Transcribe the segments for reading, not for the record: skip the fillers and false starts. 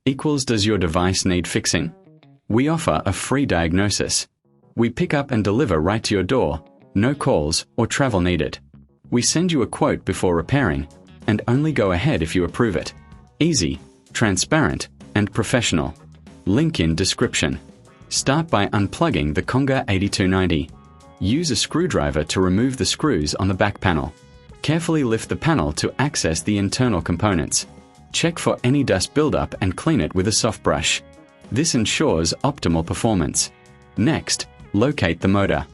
equals does your device need fixing? We offer a free diagnosis. We pick up and deliver right to your door, no calls or travel needed. We send you a quote before repairing, and only go ahead if you approve it. Easy, transparent, and professional. Link in description. Start by unplugging the Conga 8290. Use a screwdriver to remove the screws on the back panel. Carefully lift the panel to access the internal components. Check for any dust buildup and clean it with a soft brush. This ensures optimal performance. Next, locate the motor.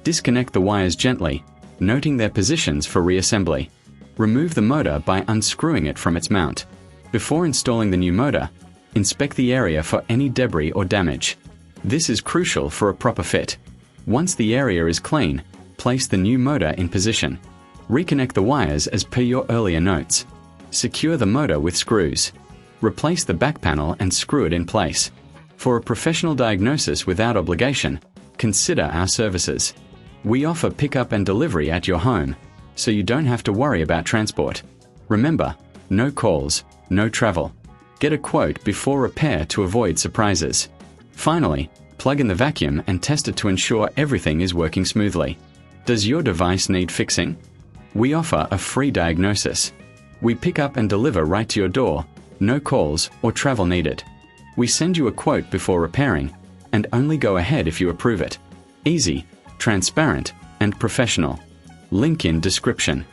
Disconnect the wires gently, noting their positions for reassembly. Remove the motor by unscrewing it from its mount. Before installing the new motor, inspect the area for any debris or damage. This is crucial for a proper fit. Once the area is clean, place the new motor in position. Reconnect the wires as per your earlier notes. Secure the motor with screws. Replace the back panel and screw it in place. For a professional diagnosis without obligation, consider our services. We offer pickup and delivery at your home, so you don't have to worry about transport. Remember, no calls, no travel. Get a quote before repair to avoid surprises. Finally, plug in the vacuum and test it to ensure everything is working smoothly. Does your device need fixing? We offer a free diagnosis. We pick up and deliver right to your door, no calls or travel needed. We send you a quote before repairing, and only go ahead if you approve it. Easy, transparent, and professional. Link in description.